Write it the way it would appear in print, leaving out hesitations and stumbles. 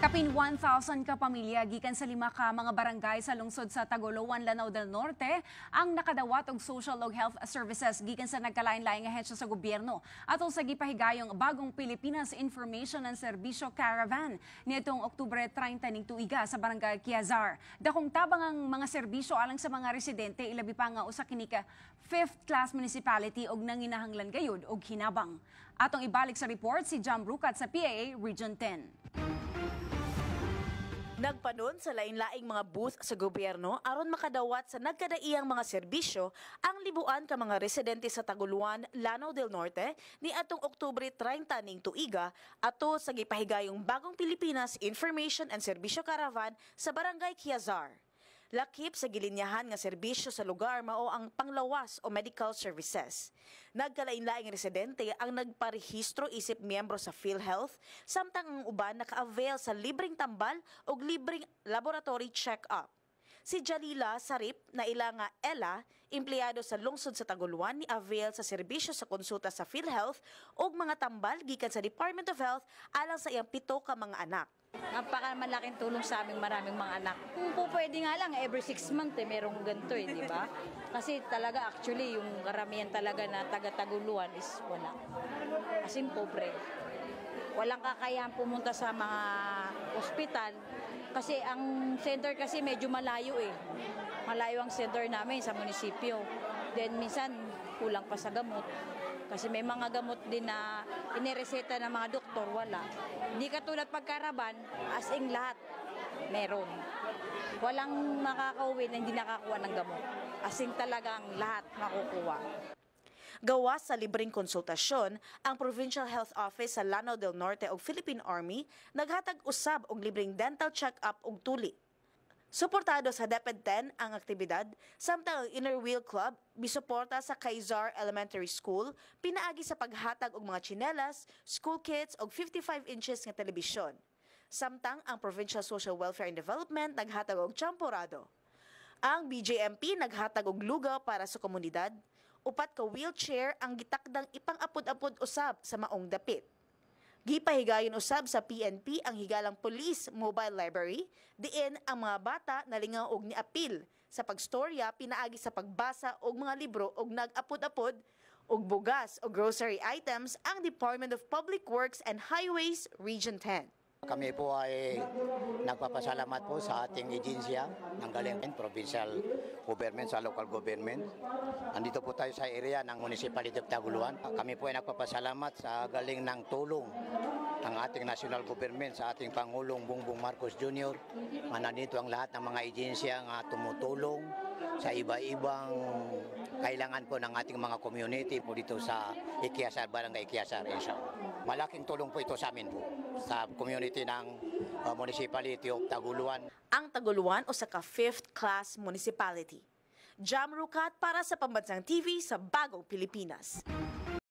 Kapin 1,000 ka pamilya gikan sa 5 ka mga barangay sa lungsod sa Tagoloan, Lanao del Norte ang nakadawat og social ug health services gikan sa nagkalain-laing ahensya sa gobyerno atol sa gipahigayong bagong Pilipinas Information and Serbisyo Caravan nitong Oktubre 30 ning tuiga sa barangay Quiazar. Dakong tabang ang mga serbisyo alang sa mga residente ilabi pa nga usa kini ka 5th class municipality og nanginahanglan gayud og hinabang. Atong ibalik sa report si Jam Rukat sa PAA Region 10. Nagpanon sa lain-laing mga booth sa gobyerno aron makadawat sa nagkadaiyang mga serbisyo ang libuan ka mga residente sa Taguluan, Lanao del Norte ni atong Oktubre 30 ning tuiga ato sa gipahigayong bagong Pilipinas Information and Serbisyo Caravan sa Barangay Quiazar. Lakip sa gilinyahan nga serbisyo sa lugar mao ang panglawas o medical services. Nagkalain-laing residente ang nagparehistro isip miyembro sa PhilHealth, samtang ang uban naka-avail sa libreng tambal o libreng laboratory check-up. Si Jalila Sarip na ila nga Ella, empleyado sa lungsod sa Taguluan ni avail sa serbisyo sa konsulta sa PhilHealth ug mga tambal gikan sa Department of Health alang sa iyang 7 ka mga anak. Napakamalaking tulong sa aming maraming mga anak. Kung po pwede nga lang, every 6 months merong ganito di ba? Kasi talaga actually yung karamihan talaga na taga-Taguluan is wala. As in pobre. Walang kakayahan pumunta sa mga ospital kasi ang center kasi medyo malayo Malayo ang center namin sa munisipyo. Then minsan kulang pa sa gamot. Kasi may mga gamot din na inireseta ng mga doktor, wala. Hindi katulad pagkaraban, as in lahat, meron. Walang makakauwi na hindi nakakuha ng gamot. As in talagang lahat makukuha. Gawas sa libreng konsultasyon, ang Provincial Health Office sa Lanao del Norte o Philippine Army naghatag usab og libreng dental check-up og tuli. Suportado sa DepEd 10 ang aktibidad, samtang ang Inner Wheel Club bisuporta sa Quiazar Elementary School, pinaagi sa paghatag og mga tsinelas, school kits og 55 inches nga telebisyon. Samtang ang Provincial Social Welfare and Development naghatag og champorado. Ang BJMP naghatag og lugaw para sa komunidad, upat ka wheelchair ang gitakdang ipang-apod-apod usab sa maong dapit. Gipahigayon usab sa PNP ang higalang Police Mobile Library, diin ang mga bata nalingaw og niapil sa pagstorya pinaagi sa pagbasa og mga libro og nag-apod-apod og bugas o grocery items ang Department of Public Works and Highways Region 10. Kami po ay nagpapasalamat po sa ating ehensya ng galing provincial government sa local government. Andito po tayo sa area ng Municipality of Taguluan. Kami po ay nagpapasalamat sa galing ng tulong ng ating national government sa ating Pangulong Bongbong Marcos Jr. Nandito ang lahat ng mga ehensya nga tumutulong sa iba-ibang kailangan po ng ating mga community po dito sa Quiazar, Barangay Quiazar. Malaking tulong po ito sa amin po, sa community ng Municipality of Taguluan. Ang Taguluan o sa 5th class municipality. Jam Rukat para sa Pambansang TV sa Bagong Pilipinas.